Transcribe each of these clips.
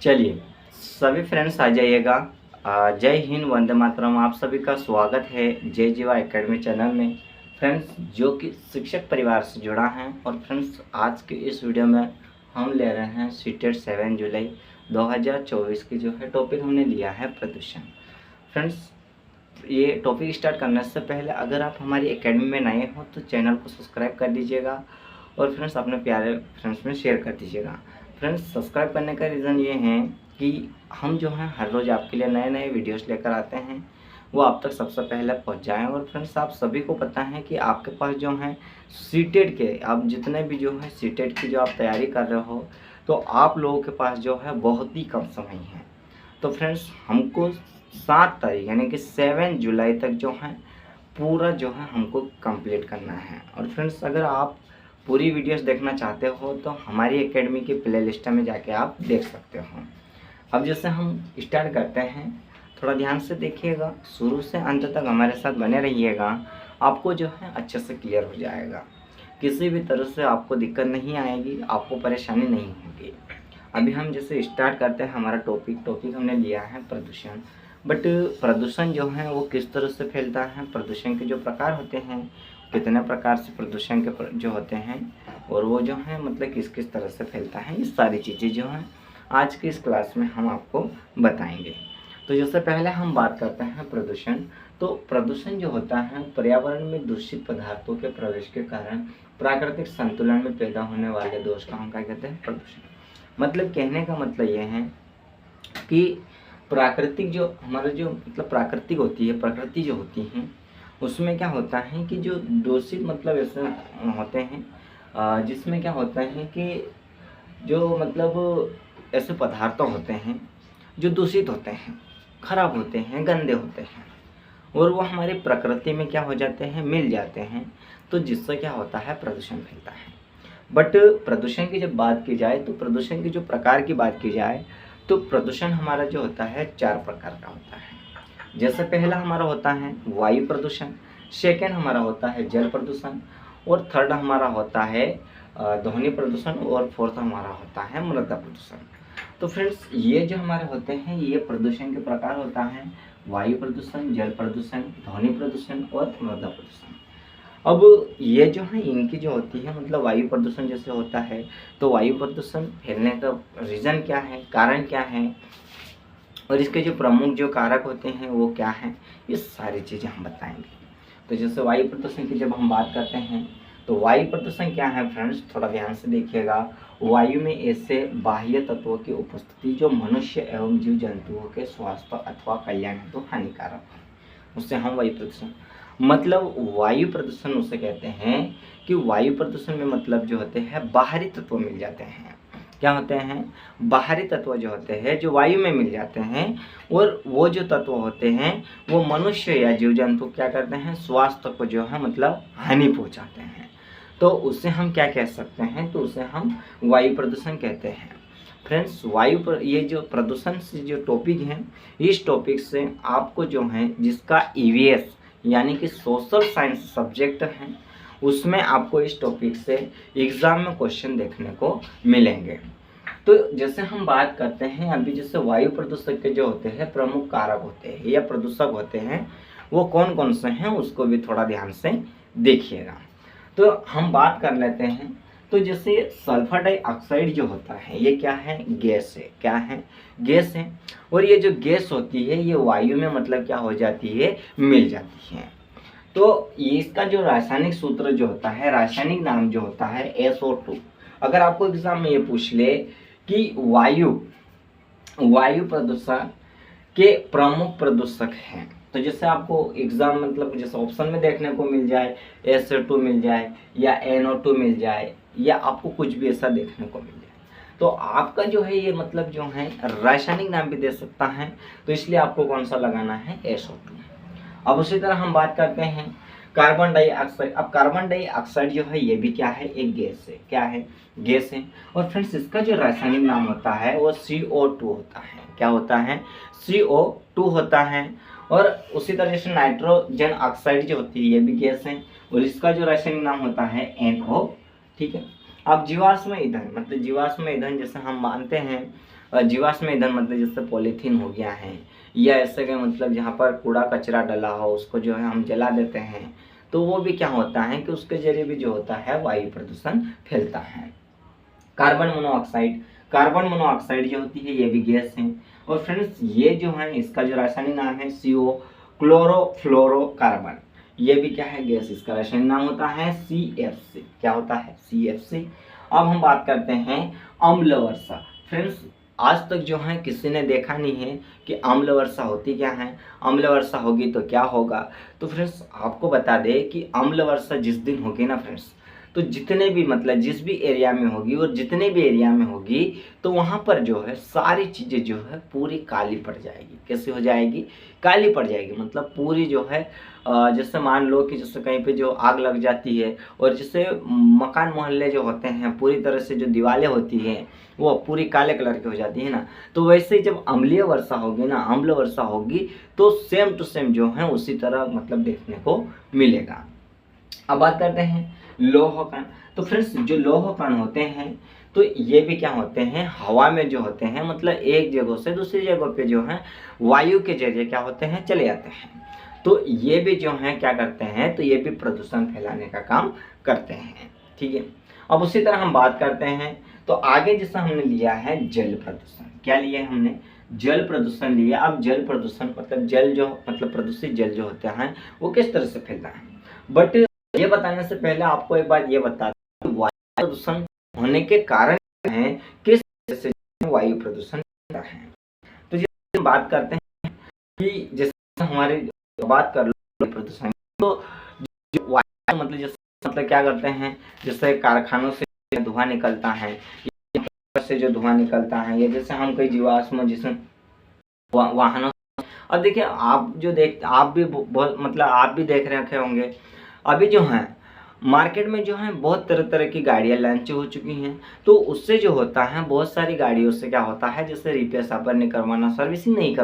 चलिए सभी फ्रेंड्स आ जाइएगा। जय हिंद, वंदे मातरम। आप सभी का स्वागत है जय जीवा एकेडमी चैनल में। फ्रेंड्स जो कि शिक्षक परिवार से जुड़ा है, और फ्रेंड्स आज के इस वीडियो में हम ले रहे हैं सीटेट 7 जुलाई 2024 की जो है टॉपिक हमने लिया है प्रदूषण। फ्रेंड्स ये टॉपिक स्टार्ट करने से पहले अगर आप हमारी एकेडमी में नए हो तो चैनल को सब्सक्राइब कर दीजिएगा, और फ्रेंड्स अपने प्यारे फ्रेंड्स में शेयर कर दीजिएगा। फ्रेंड्स सब्सक्राइब करने का रीज़न ये है कि हम जो है हर रोज़ आपके लिए नए नए वीडियोस लेकर आते हैं, वो आप तक सबसे पहले पहुंच जाएं। और फ्रेंड्स आप सभी को पता है कि आपके पास जो है सीटेट के, आप जितने भी जो है सीटेट की जो आप तैयारी कर रहे हो, तो आप लोगों के पास जो है बहुत ही कम समय है। तो फ्रेंड्स हमको 7 तारीख यानी कि 7 जुलाई तक जो है पूरा जो है हमको कंप्लीट करना है। और फ्रेंड्स अगर आप पूरी वीडियोस देखना चाहते हो तो हमारी एकेडमी की प्ले लिस्ट में जाके आप देख सकते हो। अब जैसे हम स्टार्ट करते हैं, थोड़ा ध्यान से देखिएगा, शुरू से अंत तक हमारे साथ बने रहिएगा। आपको जो है अच्छे से क्लियर हो जाएगा, किसी भी तरह से आपको दिक्कत नहीं आएगी, आपको परेशानी नहीं होगी। अभी हम जैसे स्टार्ट करते हैं हमारा टॉपिक हमने लिया है प्रदूषण। बट प्रदूषण जो है वो किस तरह से फैलता है, प्रदूषण के जो प्रकार होते हैं, कितने प्रकार से प्रदूषण के जो होते हैं, और वो जो है मतलब किस किस तरह से फैलता है, ये सारी चीज़ें जो हैं आज की इस क्लास में हम आपको बताएंगे। तो जैसे पहले हम बात करते हैं प्रदूषण। तो प्रदूषण जो होता है पर्यावरण में दूषित पदार्थों के प्रवेश के कारण प्राकृतिक संतुलन में पैदा होने वाले दोष का हम क्या कहते हैं, प्रदूषण। मतलब कहने का मतलब ये है कि प्राकृतिक जो हमारा जो मतलब प्राकृतिक होती है, प्रकृति जो होती है, उसमें क्या होता है कि जो दूषित मतलब ऐसे होते हैं जिसमें क्या होता है कि जो मतलब ऐसे पदार्थ होते हैं जो दूषित होते हैं, खराब होते हैं, गंदे होते हैं, और वो हमारी प्रकृति में क्या हो जाते हैं, मिल जाते हैं। तो जिससे क्या होता है, प्रदूषण फैलता है। बट प्रदूषण की जब बात की जाए, तो प्रदूषण के जो प्रकार की बात की जाए, तो प्रदूषण हमारा जो होता है 4 प्रकार का होता है। जैसे पहला हमारा होता है वायु प्रदूषण, सेकेंड हमारा होता है जल प्रदूषण, और थर्ड हमारा होता है ध्वनि प्रदूषण, और फोर्थ हमारा होता है मृदा प्रदूषण। तो फ्रेंड्स ये जो हमारे होते हैं ये प्रदूषण के प्रकार होता है, वायु प्रदूषण, जल प्रदूषण, ध्वनि प्रदूषण और मृदा प्रदूषण। अब ये जो है इनकी जो होती है मतलब वायु प्रदूषण जैसे होता है, तो वायु प्रदूषण फैलने का रीज़न क्या है, कारण क्या है, और इसके जो प्रमुख जो कारक होते हैं वो क्या हैं, ये सारी चीज़ें हम बताएंगे। तो जैसे वायु प्रदूषण की जब हम बात करते हैं, तो वायु प्रदूषण क्या है फ्रेंड्स, थोड़ा ध्यान से देखिएगा। वायु में ऐसे बाह्य तत्वों की उपस्थिति जो मनुष्य एवं जीव जंतुओं के स्वास्थ्य अथवा कल्याण हेतु हानिकारक है, उससे हम वायु प्रदूषण मतलब वायु प्रदूषण उसे कहते हैं कि वायु प्रदूषण में मतलब जो होते हैं बाहरी तत्व मिल जाते हैं। क्या होते हैं, बाहरी तत्व जो होते हैं जो वायु में मिल जाते हैं, और वो जो तत्व होते हैं वो मनुष्य या जीव जंतु क्या करते हैं, स्वास्थ्य को जो है मतलब हानि पहुंचाते हैं। तो उससे हम क्या कह सकते हैं, तो उसे हम वायु प्रदूषण कहते हैं। फ्रेंड्स वायु पर ये जो प्रदूषण से जो टॉपिक है, इस टॉपिक से आपको जो है जिसका ईवीएस यानी कि सोशल साइंस सब्जेक्ट है, उसमें आपको इस टॉपिक से एग्ज़ाम में क्वेश्चन देखने को मिलेंगे। तो जैसे हम बात करते हैं अभी, जैसे वायु प्रदूषक के जो होते हैं प्रमुख कारक होते हैं या प्रदूषक होते हैं, वो कौन कौन से हैं उसको भी थोड़ा ध्यान से देखिएगा। तो हम बात कर लेते हैं। तो जैसे सल्फर डाइऑक्साइड जो होता है ये क्या है, गैस है। क्या है, गैस है। और ये जो गैस होती है ये वायु में मतलब क्या हो जाती है, मिल जाती है। तो ये इसका जो रासायनिक सूत्र जो होता है, रासायनिक नाम जो होता है SO2। अगर आपको एग्जाम में ये पूछ ले कि वायु प्रदूषण के प्रमुख प्रदूषक हैं, तो जैसे आपको एग्जाम मतलब जैसे ऑप्शन में देखने को मिल जाए SO2 मिल जाए या NO2 मिल जाए, या आपको कुछ भी ऐसा देखने को मिल जाए, तो आपका जो है ये मतलब जो है रासायनिक नाम भी दे सकता है। तो इसलिए आपको कौन सा लगाना है, SO2। अब उसी तरह हम बात करते हैं कार्बन डाइऑक्साइड। अब कार्बन डाइऑक्साइड जो है ये भी क्या है, एक गैस है। क्या है, गैस है। और फ्रेंड्स इसका जो रासायनिक नाम होता है वो CO2 होता है। क्या होता है, CO2 होता है। और उसी तरह जैसे नाइट्रोजन ऑक्साइड जो होती है ये भी गैस है, और इसका जो रासायनिक नाम होता है NO। ठीक है। अब जीवाश्म ईंधन मतलब जीवाश्म ईंधन जैसे हम मानते हैं जीवाश्म ईंधन मतलब जैसे पॉलीथीन हो गया है, या ऐसे के मतलब जहाँ पर कूड़ा कचरा डला हो उसको जो है हम जला देते हैं, तो वो भी क्या होता है कि उसके जरिए भी जो होता है वायु प्रदूषण फैलता है। कार्बन मोनोऑक्साइड, कार्बन मोनोऑक्साइड जो होती है ये भी गैस है। और फ्रेंड्स ये जो है इसका जो रासायनिक नाम है CO, क्लोरोफ्लोरोकार्बन। ये भी क्या है, गैस। इसका रासायनिक नाम होता है CFC। क्या होता है, CFC। अब हम बात करते हैं अम्ल वर्षा। फ्रेंड्स आज तक जो है किसी ने देखा नहीं है कि अम्ल वर्षा होती क्या है, अम्ल वर्षा होगी तो क्या होगा। तो फ्रेंड्स आपको बता दें कि अम्ल वर्षा जिस दिन होगी ना फ्रेंड्स, तो जितने भी मतलब जिस भी एरिया में होगी और जितने भी एरिया में होगी, तो वहाँ पर जो है सारी चीज़ें जो है पूरी काली पड़ जाएगी। कैसे हो जाएगी, काली पड़ जाएगी। मतलब पूरी जो है जैसे मान लो कि जैसे कहीं पे जो आग लग जाती है और जैसे मकान मोहल्ले जो होते हैं पूरी तरह से जो दीवारें होती हैं वो पूरी काले कलर की हो जाती है ना, तो वैसे ही जब अम्लीय वर्षा होगी ना, अम्ल वर्षा होगी, तो सेम टू सेम जो है उसी तरह मतलब देखने को मिलेगा। अब बात करते हैं लौह कण। तो फ्रेंड्स जो लौह कण होते हैं तो ये भी क्या होते हैं, हवा में जो होते हैं, मतलब एक जगह से दूसरी जगह पे जो है वायु के जरिए क्या होते हैं, चले जाते हैं। तो ये भी जो है क्या करते हैं, तो ये भी प्रदूषण फैलाने का काम करते हैं। ठीक है। अब उसी तरह हम बात करते हैं तो आगे जैसा हमने लिया है जल प्रदूषण। क्या लिया है हमने, जल प्रदूषण लिया। अब जल प्रदूषण मतलब जल जो मतलब प्रदूषित जल जो होता है वो किस तरह से फैलता है। बट ये बताने से पहले आपको एक बात ये बता दें, वायु प्रदूषण होने के कारण क्या है, किस तरह से वायु प्रदूषण होता है। तो जैसे हम बात करते हैं कि जैसे हमारे बात कर लो वायु प्रदूषण, तो जो वायु मतलब जैसे मतलब क्या करते हैं, जैसे कारखानों से धुआं निकलता है, से जो धुआं निकलता है, या जैसे हम कई जीवाश्म जिसमें वाहनों। अब देखिए आप जो आप भी बहुत मतलब आप भी देख रखे होंगे अभी जो है मार्केट में जो है बहुत तरह तरह की गाड़ियां लॉन्च हो चुकी हैं। तो उससे जो होता है बहुत सारी गाड़ियों से क्या होता है, जैसे रिपेयर सापर नहीं करवाना, सर्विसिंग नहीं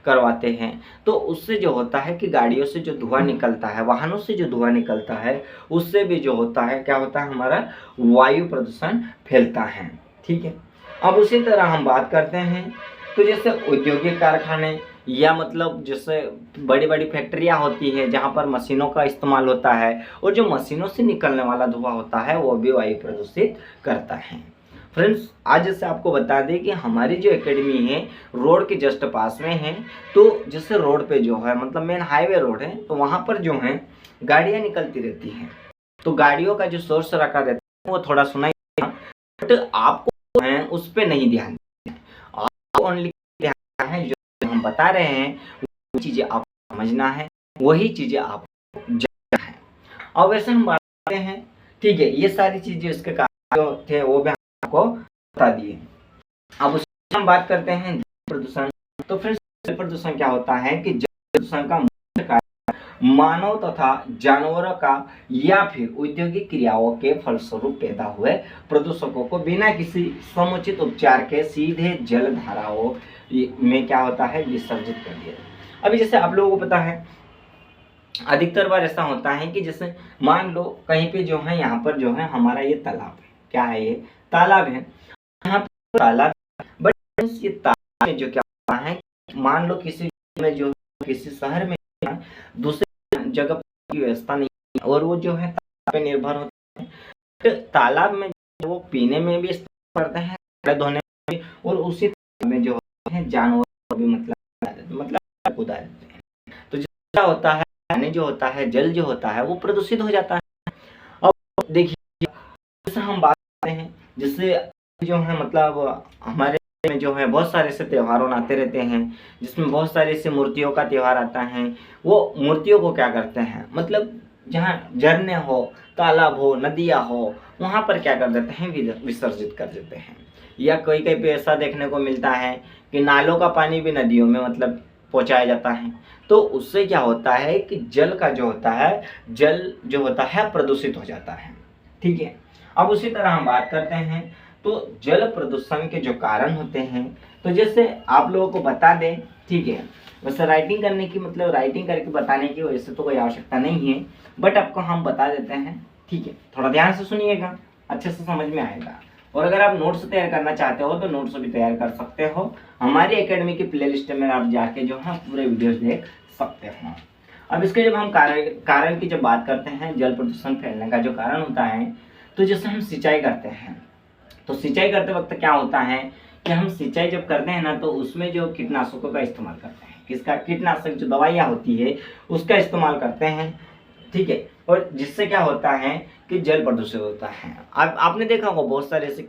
करवाते हैं, तो उससे जो होता है कि गाड़ियों से जो धुआं निकलता है, वाहनों से जो धुआं निकलता है, उससे भी जो होता है क्या होता है, हमारा वायु प्रदूषण फैलता है। ठीक है। अब उसी तरह हम बात करते हैं तो जैसे औद्योगिक कारखाने या मतलब जैसे बड़ी बड़ी फैक्ट्रियां होती है जहां पर मशीनों का इस्तेमाल होता है, और जो मशीनों से निकलने वाला धुआं होता है वो भी वायु प्रदूषित करता है। फ्रेंड्स आज जैसे आपको बता दें कि हमारी जो एकेडमी है रोड के जस्ट पास में है। तो जैसे रोड पे जो है मतलब मेन हाईवे रोड है, तो वहाँ पर जो है गाड़ियाँ निकलती रहती हैं, तो गाड़ियों का जो सोर्स रखा रहता है वो थोड़ा सुनाई देगा, बट आपको है उस पर नहीं ध्यान देना है। आपको ओनली ध्यान है जो हम बता रहे हैं वो चीज़ें आपको समझना है, वही चीज़ें आपको जानना है। अब वैसे हम बात करते हैं, ठीक है, ये सारी चीज़ें इसके कारण जो थे वो भी आपको बता दिए। अब उसमें हम बात करते हैं जल प्रदूषण। तो फिर जल प्रदूषण क्या होता है कि जल प्रदूषण का मुख्य कारण मानव तथा जानवरों का या फिर औद्योगिक क्रियाओं के फलस्वरूप पैदा हुए प्रदूषकों को बिना किसी समुचित उपचार के सीधे जल धाराओं में क्या होता है, विसर्जित कर दिया। अभी जैसे आप लोगों को पता है अधिकतर बार ऐसा होता है कि जैसे मान लो कहीं पे जो है यहाँ पर जो है हमारा ये तालाब है, क्या है ये तालाब है, यहाँ पर तालाब, बट ये तालाब में जो क्या होता है, मान लो किसी में जो किसी शहर में दूसरे जगह की व्यवस्था नहीं है और वो जो है तालाब पे निर्भर होते हैं, तो तालाब में वो पीने में भी इस्तेमाल करते हैं, कपड़े धोने में भी, और उसी में जो है जानवर भी मतलब कूदा देते हैं। तो क्या होता है, पानी जो होता है, जल जो होता है वो प्रदूषित हो जाता है। अब देखिए जैसे हम बात करते हैं, जिससे जो है मतलब हमारे में जो है बहुत सारे ऐसे त्योहार आते रहते हैं जिसमें बहुत सारे ऐसे मूर्तियों का त्योहार आता है। वो मूर्तियों को क्या करते हैं, मतलब जहाँ झरने हो, तालाब हो, नदियाँ हो, वहाँ पर क्या कर देते हैं, विसर्जित कर देते हैं। या कई कई पे ऐसा देखने को मिलता है कि नालों का पानी भी नदियों में मतलब पहुँचाया जाता है। तो उससे क्या होता है कि जल का जो होता है, जल जो होता है प्रदूषित हो जाता है। ठीक है। अब उसी तरह हम बात करते हैं तो जल प्रदूषण के जो कारण होते हैं, तो जैसे आप लोगों को बता दें, ठीक है, वैसे राइटिंग करने की मतलब राइटिंग करके बताने की वैसे तो कोई आवश्यकता नहीं है, बट आपको हम बता देते हैं। ठीक है, थोड़ा ध्यान से सुनिएगा, अच्छे से समझ में आएगा। और अगर आप नोट्स तैयार करना चाहते हो तो नोट्स भी तैयार कर सकते हो। हमारी एकेडमी की प्लेलिस्ट में आप जाके जो है पूरे वीडियोस देख सकते हो। अब इसके जब हम कारण की जब बात करते हैं, जल प्रदूषण फैलने का जो कारण होता है, तो जैसे हम सिंचाई करते हैं, तो सिंचाई करते वक्त क्या होता है कि हम सिंचाई जब करते हैं ना, तो उसमें जो कीटनाशकों का इस्तेमाल करते हैं, किसका, कीटनाशक जो दवाइयाँ होती है उसका इस्तेमाल करते हैं, ठीक है। और जिससे क्या होता है कि जल प्रदूषित होता है। आपने देखा होगा बहुत सारे ऐसे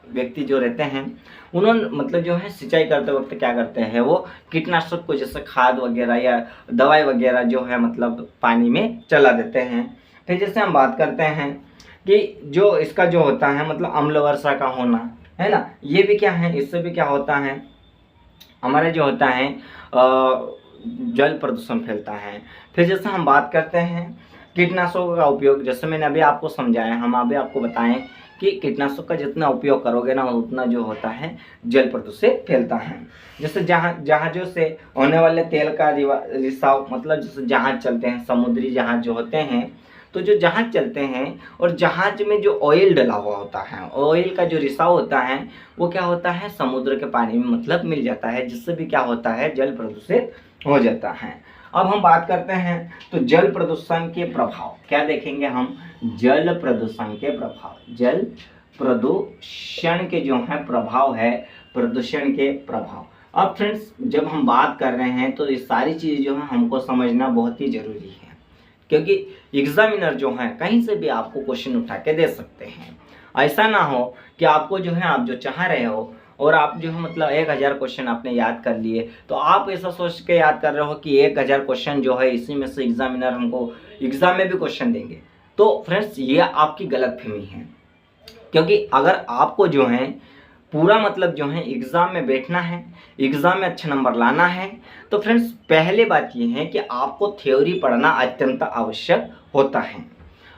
व्यक्ति जो रहते हैं, उन्होंने मतलब जो है सिंचाई करते वक्त क्या करते हैं, वो कीटनाशक को जैसे खाद वगैरह या दवाई वगैरह जो है मतलब पानी में चला देते हैं। फिर जैसे हम बात करते हैं कि जो इसका जो होता है मतलब अम्ल वर्षा का होना है ना, ये भी क्या है, इससे भी क्या होता है, हमारे जो होता है जल प्रदूषण फैलता है। फिर जैसे हम बात करते हैं कीटनाशकों का उपयोग, जैसे मैंने अभी आपको समझाया, हम अभी आपको बताएं कि कीटनाशक का जितना उपयोग करोगे ना उतना जो होता है जल प्रदूषित फैलता है। जैसे जहाज़ों से होने वाले तेल का रिसाव, मतलब जैसे जहाज चलते हैं, समुद्री जहाज जो होते हैं, तो जो जहाज चलते हैं और जहाज में जो ऑयल डला हुआ होता है, ऑयल का जो रिसाव होता है वो क्या होता है समुद्र के पानी में मतलब मिल जाता है, जिससे भी क्या होता है जल प्रदूषित हो जाता है। अब हम बात करते हैं तो जल प्रदूषण के प्रभाव क्या देखेंगे हम, जल प्रदूषण के प्रभाव, जल प्रदूषण के जो है प्रभाव है, प्रदूषण के प्रभाव। अब फ्रेंड्स जब हम बात कर रहे हैं तो ये सारी चीज़ें जो है हमको समझना बहुत ही ज़रूरी है, क्योंकि एग्जामिनर जो है कहीं से भी आपको क्वेश्चन उठा के दे सकते हैं। ऐसा ना हो कि आपको जो है आप जो चाह रहे हो और आप जो है मतलब 1000 क्वेश्चन आपने याद कर लिए, तो आप ऐसा सोच के याद कर रहे हो कि 1000 क्वेश्चन जो है इसी में से एग्जामिनर हमको एग्जाम में भी क्वेश्चन देंगे। तो फ्रेंड्स ये आपकी गलतफहमी है, क्योंकि अगर आपको जो है पूरा मतलब जो है एग्ज़ाम में बैठना है, एग्ज़ाम में अच्छा नंबर लाना है, तो फ्रेंड्स पहले बात ये है कि आपको थ्योरी पढ़ना अत्यंत आवश्यक होता है।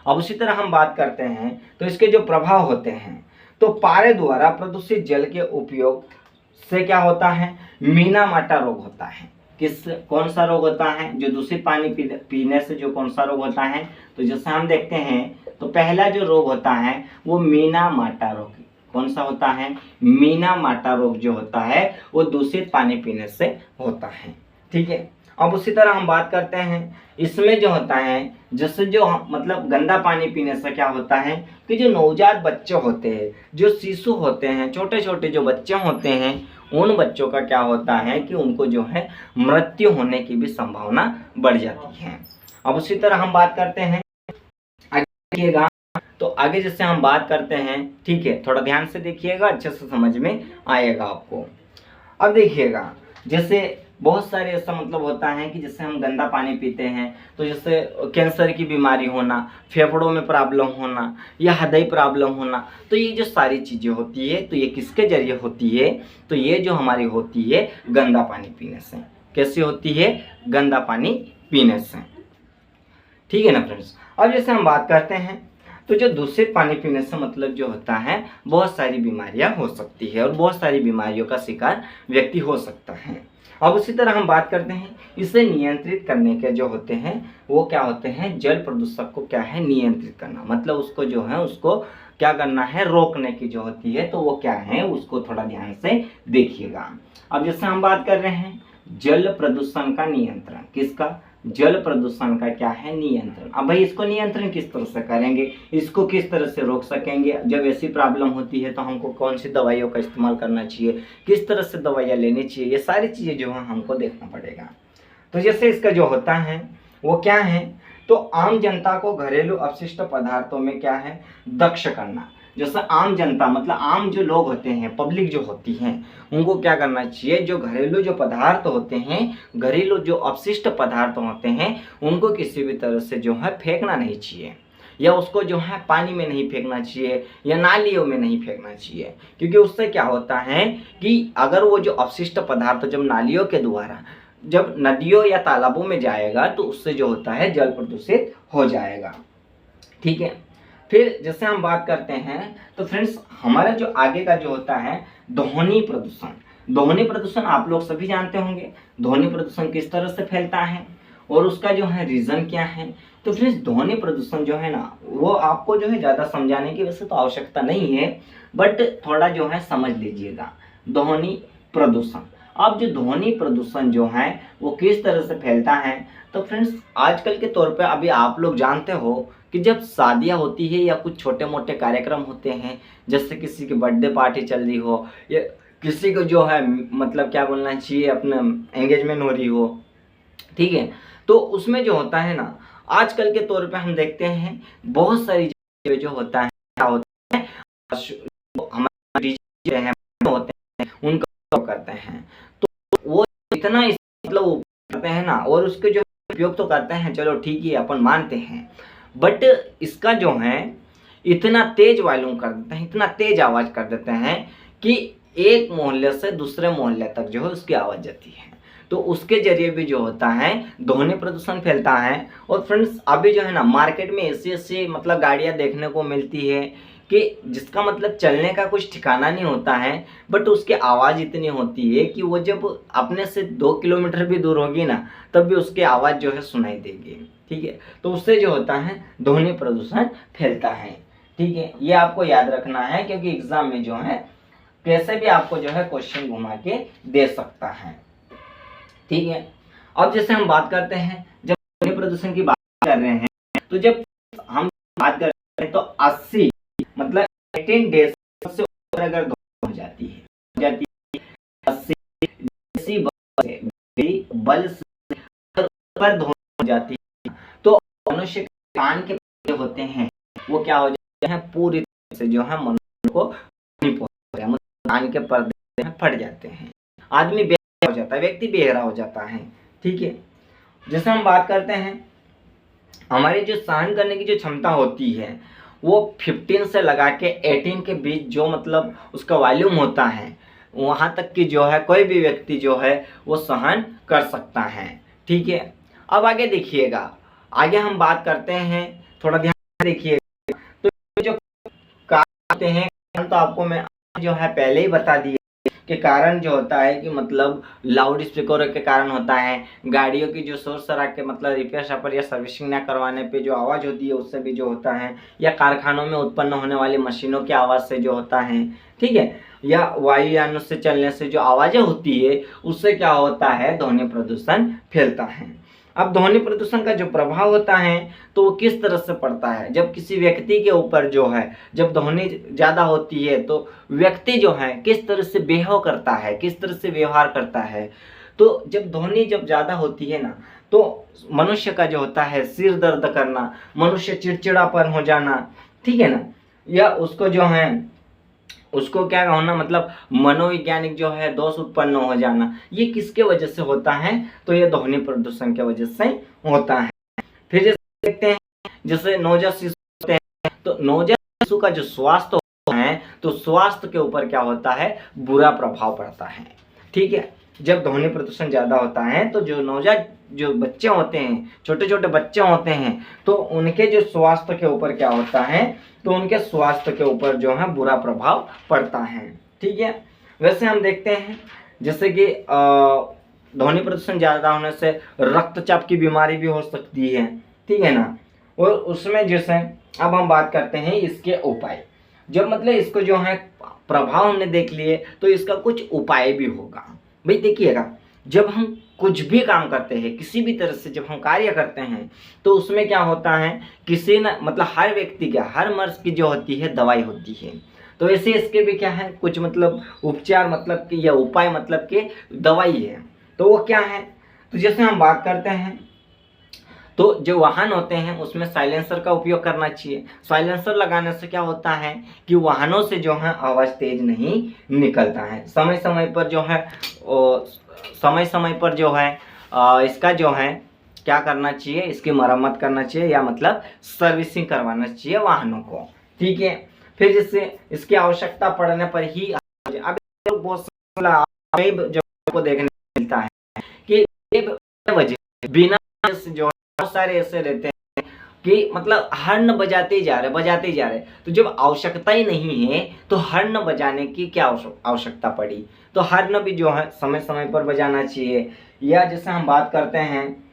अब उसी तरह हम बात करते हैं तो इसके जो प्रभाव होते हैं, तो पारे द्वारा प्रदूषित जल के उपयोग से क्या होता है, मीना माटा रोग होता है। कौन सा रोग होता है, जो दूषित पानी पीने से जो कौन सा रोग होता है, तो जैसे हम देखते हैं तो पहला जो रोग होता है वो मीना माटा रोग, कौन सा होता है, मीना माटा रोग जो होता है वो दूषित पानी पीने से होता है, ठीक है। अब उसी तरह हम बात करते हैं इसमें जो होता है, जैसे जो मतलब गंदा पानी पीने से क्या होता है कि जो नवजात बच्चे होते हैं, जो शिशु होते हैं, छोटे छोटे जो बच्चे होते हैं, उन बच्चों का क्या होता है कि उनको जो है मृत्यु होने की भी संभावना बढ़ जाती है। अब उसी तरह हम बात करते हैं देखिएगा, तो आगे जैसे हम बात करते हैं, ठीक है, थोड़ा ध्यान से देखिएगा, अच्छे से समझ में आएगा आपको। अब देखिएगा जैसे बहुत सारे ऐसा मतलब होता है कि जैसे हम गंदा पानी पीते हैं तो जैसे कैंसर की बीमारी होना, फेफड़ों में प्रॉब्लम होना या हृदय प्रॉब्लम होना, तो ये जो सारी चीज़ें होती है तो ये किसके जरिए होती है, तो ये जो हमारी होती है गंदा पानी पीने से। कैसे होती है, गंदा पानी पीने से, ठीक है ना फ्रेंड्स। अब जैसे हम बात करते हैं तो जो दूषित पानी पीने से मतलब जो होता है बहुत सारी बीमारियां हो सकती है और बहुत सारी बीमारियों का शिकार व्यक्ति हो सकता है। अब उसी तरह हम बात करते हैं इसे नियंत्रित करने के जो होते हैं वो क्या होते हैं, जल प्रदूषक को क्या है नियंत्रित करना, मतलब उसको जो है उसको क्या करना है, रोकने की जो होती है, तो वो क्या है उसको थोड़ा ध्यान से देखिएगा। अब जैसे हम बात कर रहे हैं जल प्रदूषण का नियंत्रण, किसका, जल प्रदूषण का क्या है नियंत्रण। अब भाई इसको नियंत्रण किस तरह से करेंगे, इसको किस तरह से रोक सकेंगे, जब ऐसी प्रॉब्लम होती है तो हमको कौन सी दवाइयों का इस्तेमाल करना चाहिए, किस तरह से दवाइयाँ लेनी चाहिए, ये सारी चीज़ें जो है हमको देखना पड़ेगा। तो जैसे इसका जो होता है वो क्या है, तो आम जनता को घरेलू अपशिष्ट पदार्थों में क्या है दक्ष करना। जैसे आम जनता मतलब आम जो लोग होते हैं, पब्लिक जो होती हैं, उनको क्या करना चाहिए, जो घरेलू जो पदार्थ होते हैं, घरेलू जो अपशिष्ट पदार्थ होते हैं, उनको किसी भी तरह से जो है फेंकना नहीं चाहिए, या उसको जो है पानी में नहीं फेंकना चाहिए या नालियों में नहीं फेंकना चाहिए। क्योंकि उससे क्या होता है कि अगर वो जो अपशिष्ट पदार्थ जब नालियों के द्वारा जब नदियों या तालाबों में जाएगा तो उससे जो होता है जल प्रदूषित हो जाएगा, ठीक है। फिर जैसे हम बात करते हैं तो फ्रेंड्स हमारा जो आगे का जो होता है ध्वनि प्रदूषण। ध्वनि प्रदूषण आप लोग सभी जानते होंगे, ध्वनि प्रदूषण किस तरह से फैलता है, और उसका जो है रीज़न क्या है। तो फ्रेंड्स ध्वनि प्रदूषण जो है ना, वो आपको जो है ज़्यादा समझाने की वैसे तो आवश्यकता नहीं है, बट थोड़ा जो है समझ लीजिएगा। ध्वनि प्रदूषण, अब जो ध्वनि प्रदूषण जो है वो किस तरह से फैलता है। तो फ्रेंड्स आजकल के तौर पे अभी आप लोग जानते हो कि जब शादियां होती है या कुछ छोटे मोटे कार्यक्रम होते हैं, जैसे किसी की बर्थडे पार्टी चल रही हो या किसी को जो है मतलब क्या बोलना चाहिए, अपना एंगेजमेंट हो रही हो, ठीक है। तो उसमें जो होता है ना, आजकल के तौर पे हम देखते हैं बहुत सारी जगह जो होता है क्या होता है, हमारे डीजे हैं होते हैं उनका उपयोग करते हैं। तो वो इतना मतलब वो करते हैं ना, और उसके जो उपयोग तो करते हैं, चलो ठीक है अपन मानते हैं, बट इसका जो है इतना तेज वॉल्यूम कर देते हैं, इतना तेज आवाज़ कर देते हैं कि एक मोहल्ले से दूसरे मोहल्ले तक जो है उसकी आवाज़ जाती है। तो उसके जरिए भी जो होता है ध्वनि प्रदूषण फैलता है। और फ्रेंड्स अभी जो है ना मार्केट में ऐसी ऐसी मतलब गाड़ियाँ देखने को मिलती है कि जिसका मतलब चलने का कुछ ठिकाना नहीं होता है, बट उसकी आवाज़ इतनी होती है कि वो जब अपने से 2 किलोमीटर भी दूर होगी ना, तब भी उसकी आवाज़ जो है सुनाई देगी, ठीक है। तो उससे जो होता है ध्वनि प्रदूषण फैलता है, ठीक है। ये आपको याद रखना है, क्योंकि एग्जाम में जो है कैसे भी आपको जो है क्वेश्चन घुमा के दे सकता है, ठीक है। अब जैसे हम बात करते हैं, जब ध्वनि प्रदूषण की बात कर रहे हैं, तो जब हम बात कर रहे हैं तो 80 मतलब 18 डेसिबल से ऊपर अगर ध्वनि हो जाती है 80 डेसिबल से ऊपर ध्वनि हो जाती है, तो मनुष्य के कान के पर्दे होते हैं वो क्या हो जाते हैं, पूरी तरह से जो है मनुष्य को नहीं पहुंचता है, मतलब कान के पर्दे फट जाते हैं, आदमी हो जाता है, व्यक्ति बेहरा हो जाता है, ठीक है। जैसे हम बात करते हैं, हमारी जो सहन करने की जो क्षमता होती है वो 15 से लगा के 18 के बीच जो मतलब उसका वॉल्यूम होता है, वहाँ तक की जो है कोई भी व्यक्ति जो है वो सहन कर सकता है, ठीक है। अब आगे देखिएगा, आगे हम बात करते हैं, थोड़ा ध्यान से देखिएगा। तो जो कारण होते हैं, तो आपको मैं जो है पहले ही बता दिया के कारण जो होता है कि मतलब लाउड स्पीकर के कारण होता है, गाड़ियों की जो शोर शराबे मतलब रिपेयर शपर या सर्विसिंग ना करवाने पे जो आवाज़ होती है उससे भी जो होता है, या कारखानों में उत्पन्न होने वाली मशीनों की आवाज़ से जो होता है, ठीक है, या वायुयानों से चलने से जो आवाज़ें होती है उससे क्या होता है, ध्वनि प्रदूषण फैलता है। अब ध्वनि प्रदूषण का जो प्रभाव होता है तो वो किस तरह से पड़ता है, जब किसी व्यक्ति के ऊपर जो है जब ध्वनि ज़्यादा होती है तो व्यक्ति जो है किस तरह से बिहेव करता है, किस तरह से व्यवहार करता है। तो जब ध्वनि जब ज़्यादा होती है ना, तो मनुष्य का जो होता है सिर दर्द करना, मनुष्य चिड़चिड़ापन हो जाना, ठीक है ना, या उसको जो है उसको क्या होना मतलब मनोवैज्ञानिक जो है दोष उत्पन्न हो जाना, ये किसके वजह से होता है, तो ये ध्वनि प्रदूषण के वजह से होता है। फिर जैसे देखते हैं, जैसे नवजात शिशु होते हैं, तो नवजात शिशु का जो स्वास्थ्य होता है तो स्वास्थ्य के ऊपर क्या होता है, बुरा प्रभाव पड़ता है, ठीक है। जब ध्वनि प्रदूषण ज़्यादा होता है तो जो नवजात जो बच्चे होते हैं, छोटे छोटे बच्चे होते हैं, तो उनके जो स्वास्थ्य के ऊपर क्या होता है, तो उनके स्वास्थ्य के ऊपर जो है बुरा प्रभाव पड़ता है, ठीक है। वैसे हम देखते हैं जैसे कि ध्वनि प्रदूषण ज़्यादा होने से रक्तचाप की बीमारी भी हो सकती है, ठीक है ना। और उसमें जैसे अब हम बात करते हैं इसके उपाय, जब मतलब इसको जो है प्रभाव हमने देख लिए तो इसका कुछ उपाय भी होगा। भाई देखिएगा, जब हम कुछ भी काम करते हैं, किसी भी तरह से जब हम कार्य करते हैं, तो उसमें क्या होता है, किसी न मतलब हर व्यक्ति का हर मर्ज की जो होती है दवाई होती है, तो ऐसे इसके भी क्या है कुछ मतलब उपचार मतलब कि या उपाय मतलब कि दवाई है। तो वो क्या है, तो जैसे हम बात करते हैं, तो जो वाहन होते हैं उसमें साइलेंसर का उपयोग करना चाहिए। साइलेंसर लगाने से क्या होता है कि वाहनों से जो है आवाज़ तेज नहीं निकलता है। समय समय पर जो है इसका जो है क्या करना चाहिए, इसकी मरम्मत करना चाहिए या मतलब सर्विसिंग करवाना चाहिए वाहनों को, ठीक है। फिर जिससे इसकी आवश्यकता पड़ने पर ही अब बहुत जगह को देखने को मिलता है कि वजह बिना जो बहुत सारे ऐसे रहते हैं कि मतलब हॉर्न बजाते ही जा रहे, तो जब आवश्यकता ही नहीं है तो हॉर्न बजाने की क्या आवश्यकता पड़ी। तो हॉर्न भी जो है समय समय पर बजाना चाहिए। या जैसे हम बात करते हैं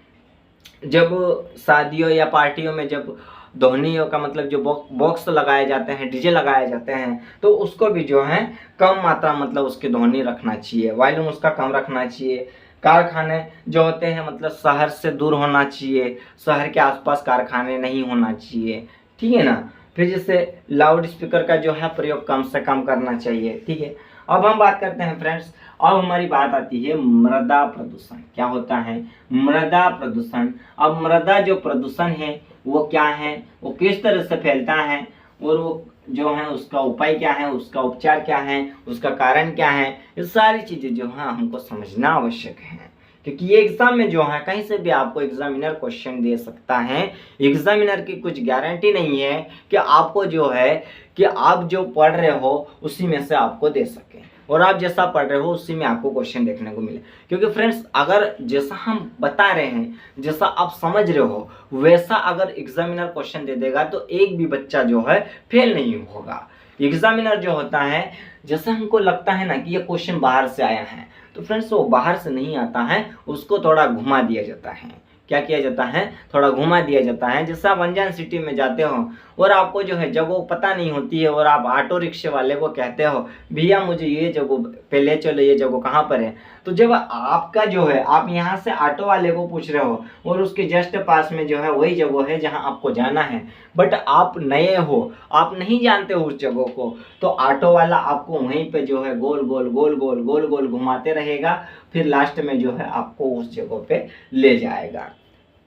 जब शादियों या पार्टियों में जब ध्वनियों का मतलब जो बॉक्स लगाए जाते हैं, डीजे लगाए जाते हैं, तो उसको भी जो है कम मात्रा मतलब उसकी ध्वनि रखना चाहिए, वॉल्यूम उसका कम रखना चाहिए। कारखाने जो होते हैं मतलब शहर से दूर होना चाहिए, शहर के आसपास कारखाने नहीं होना चाहिए, ठीक है ना। फिर जैसे लाउड स्पीकर का जो है प्रयोग कम से कम करना चाहिए, ठीक है। अब हम बात करते हैं फ्रेंड्स, अब हमारी बात आती है मृदा प्रदूषण। क्या होता है मृदा प्रदूषण? अब मृदा जो प्रदूषण है वो क्या है, वो किस तरह से फैलता है, और वो जो है उसका उपाय क्या है, उसका उपचार क्या है, उसका कारण क्या है, ये सारी चीज़ें जो है हमको समझना आवश्यक है। क्योंकि ये एग्जाम में जो है कहीं से भी आपको एग्जामिनर क्वेश्चन दे सकता है। एग्जामिनर की कुछ गारंटी नहीं है कि आपको जो है कि आप जो पढ़ रहे हो उसी में से आपको दे सके, और आप जैसा पढ़ रहे हो उसी में आपको क्वेश्चन देखने को मिले। क्योंकि फ्रेंड्स अगर जैसा हम बता रहे हैं, जैसा आप समझ रहे हो, वैसा अगर एग्जामिनर क्वेश्चन दे देगा तो एक भी बच्चा जो है फेल नहीं होगा। एग्जामिनर जो होता है, जैसे हमको लगता है ना कि ये क्वेश्चन बाहर से आया है, तो फ्रेंड्स वो बाहर से नहीं आता है, उसको थोड़ा घुमा दिया जाता है। क्या किया जाता है, थोड़ा घुमा दिया जाता है। जैसे आप अनजान सिटी में जाते हो और आपको जो है जगह पता नहीं होती है, और आप ऑटो रिक्शे वाले को कहते हो भैया मुझे ये जगह पे ले चलो, ये जगह कहाँ पर है। तो जब आपका जो है आप यहाँ से ऑटो वाले को पूछ रहे हो और उसके जस्ट पास में जो है वही जगह है जहाँ आपको जाना है, बट आप नए हो, आप नहीं जानते हो उस जगह को, तो ऑटो वाला आपको वहीं पे जो है गोल गोल गोल गोल गोल गोल घुमाते रहेगा, फिर लास्ट में जो है आपको उस जगह पे ले जाएगा,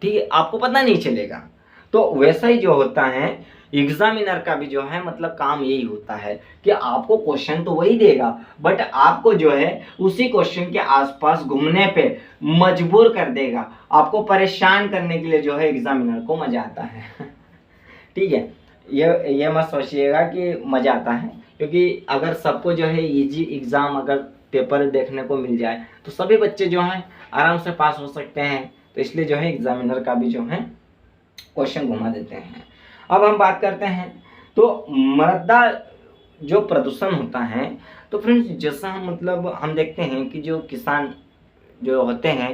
ठीक है, आपको पता नहीं चलेगा। तो वैसा ही जो होता है एग्जामिनर का भी जो है मतलब काम यही होता है कि आपको क्वेश्चन तो वही देगा, बट आपको जो है उसी क्वेश्चन के आसपास घूमने पे मजबूर कर देगा, आपको परेशान करने के लिए जो है एग्जामिनर को मजा आता है ठीक है। ये मत सोचिएगा कि मजा आता है, क्योंकि अगर सबको जो है इजी एग्जाम अगर पेपर देखने को मिल जाए तो सभी बच्चे जो हैं आराम से पास हो सकते हैं। तो इसलिए जो है एग्जामिनर का भी जो है क्वेश्चन घुमा देते हैं। अब हम बात करते हैं तो मृदा जो प्रदूषण होता है, तो फ्रेंड्स जैसा हम मतलब हम देखते हैं कि जो किसान जो होते हैं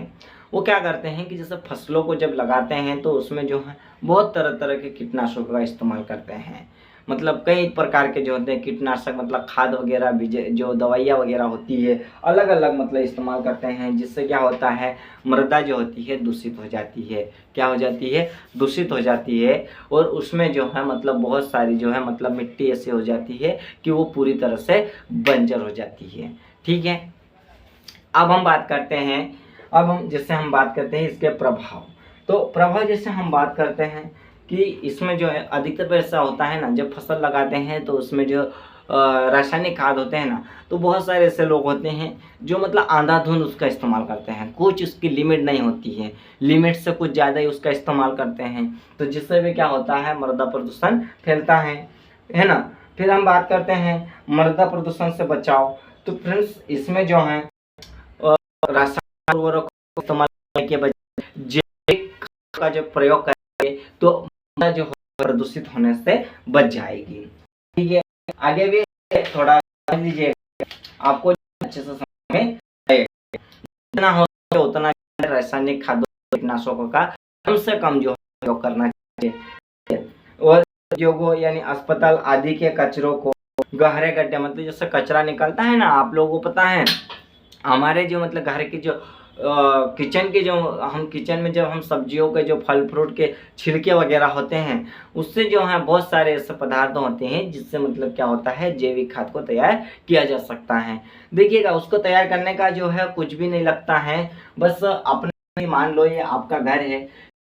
वो क्या करते हैं कि जैसे फसलों को जब लगाते हैं तो उसमें जो है बहुत तरह तरह के कीटनाशकों का इस्तेमाल करते हैं। मतलब कई प्रकार के जो होते हैं कीटनाशक, मतलब खाद वगैरह भी जो दवाइयाँ वगैरह होती है अलग अलग मतलब इस्तेमाल करते हैं, जिससे क्या होता है मृदा जो होती है दूषित हो जाती है। क्या हो जाती है, दूषित हो जाती है, और उसमें जो है मतलब बहुत सारी जो है मतलब मिट्टी ऐसी हो जाती है कि वो पूरी तरह से बंजर हो जाती है, ठीक है। अब हम बात करते हैं, अब हम जैसे हम बात करते हैं इसके प्रभाव। तो प्रभाव जैसे हम बात करते हैं कि इसमें जो है अधिकतर ऐसा होता है ना, जब फसल लगाते हैं तो उसमें जो रासायनिक खाद होते हैं ना, तो बहुत सारे ऐसे लोग होते हैं जो मतलब अंधाधुंध उसका इस्तेमाल करते हैं, कुछ उसकी लिमिट नहीं होती है, लिमिट से कुछ ज़्यादा ही उसका इस्तेमाल करते हैं, तो जिससे भी क्या होता है मृदा प्रदूषण फैलता है ना। फिर हम बात करते हैं मृदा प्रदूषण से बचाव। तो फ्रेंड्स इसमें जो है रासायनिक उर्वरक इस्तेमाल करने के बजाय जैविक खाद का जो प्रयोग करेंगे तो मृदा जो प्रदूषित होने से बच जाएगी, ठीक है। आगे भी थोड़ा समझ लीजिएगा, आपको अच्छे से समझ में आएगा। जितना हो सके उतना रासायनिक खादों कीटनाशकों का कम से कम जो प्रयोग करना चाहिए, और उद्योगों यानी अस्पताल आदि के कचरों को गहरे गड्ढे, मतलब जैसे कचरा निकलता है ना, आप लोगों को पता है हमारे जो मतलब घर की जो किचन के जो हम किचन में जब हम सब्जियों के जो फल फ्रूट के छिलके वगैरह होते हैं उससे जो है बहुत सारे ऐसे पदार्थ होते हैं जिससे मतलब क्या होता है जैविक खाद को तैयार किया जा सकता है। देखिएगा उसको तैयार करने का जो है कुछ भी नहीं लगता है, बस अपने मान लो ये आपका घर है,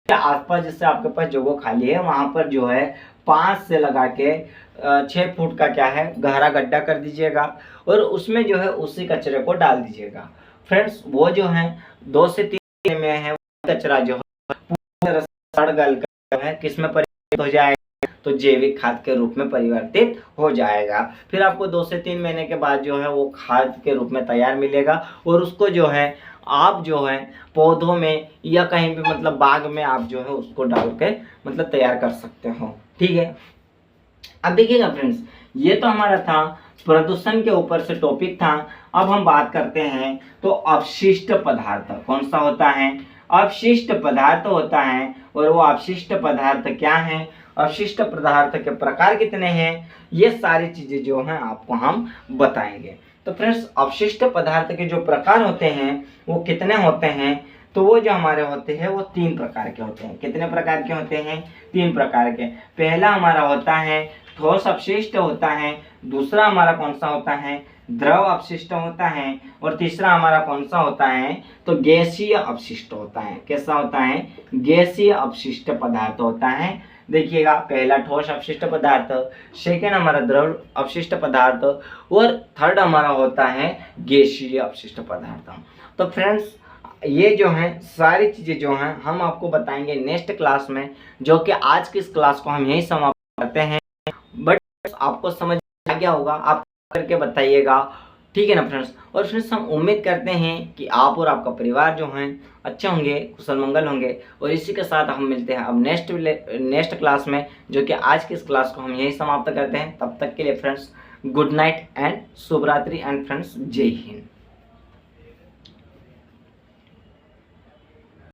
आसपास जैसे आपके पास जगह खाली है वहाँ पर जो है 5 से लगा के 6 फुट का क्या है गहरा गड्ढा कर दीजिएगा, और उसमें जो है उसी कचरे को डाल दीजिएगा। फ्रेंड्स वो जो है 2 से 3 में है कचरा जो है पूरी तरह से सड़ गल कर है किस में परिवर्तित हो जाएगा, तो जैविक खाद के रूप में परिवर्तित हो जाएगा। फिर आपको 2 से 3 महीने के बाद जो है वो खाद के रूप में तैयार मिलेगा, और उसको जो है आप जो है पौधों में या कहीं भी मतलब बाग में आप जो है उसको डाल के मतलब तैयार कर सकते हो, ठीक है। अब देखिएगा फ्रेंड्स ये तो हमारा था प्रदूषण के ऊपर से टॉपिक था। अब हम बात करते हैं तो अपशिष्ट पदार्थ कौन सा होता है, अवशिष्ट पदार्थ होता है। और वो अवशिष्ट पदार्थ क्या है, अवशिष्ट पदार्थ के प्रकार कितने हैं, ये सारी चीजें जो हैं आपको हम बताएंगे। तो फ्रेंड्स अवशिष्ट पदार्थ के जो प्रकार होते हैं वो कितने होते हैं, तो वो जो हमारे होते हैं वो 3 प्रकार के होते हैं। कितने प्रकार के होते हैं, 3 प्रकार के। पहला हमारा होता है ठोस अपशिष्ट होता है, दूसरा हमारा कौन सा होता है, द्रव अपशिष्ट होता है, और तीसरा हमारा कौन सा होता है, तो गैसीय अपशिष्ट होता है। कैसा होता है, गैसीय अपशिष्ट पदार्थ होता है। देखिएगा, पहला ठोस अपशिष्ट पदार्थ, सेकेंड हमारा द्रव अपशिष्ट पदार्थ, और थर्ड हमारा होता है गैसीय अपशिष्ट पदार्थ। तो फ्रेंड्स ये जो है सारी चीज़ें जो हैं हम आपको बताएंगे नेक्स्ट क्लास में, जो कि आज की इस क्लास को हम यही समाप्त करते हैं। बट आपको समझ आ गया होगा, आप करके बताइएगा, ठीक है ना फ्रेंड्स। और फ्रेंड्स हम उम्मीद करते हैं कि आप और आपका परिवार जो हैं अच्छे होंगे, कुशल मंगल होंगे। और इसी के साथ हम मिलते हैं अब नेक्स्ट क्लास में, जो कि आज की इस क्लास को हम यही समाप्त करते हैं। तब तक के लिए फ्रेंड्स गुड नाइट एंड शुभ रात्रि एंड फ्रेंड्स जय हिंद।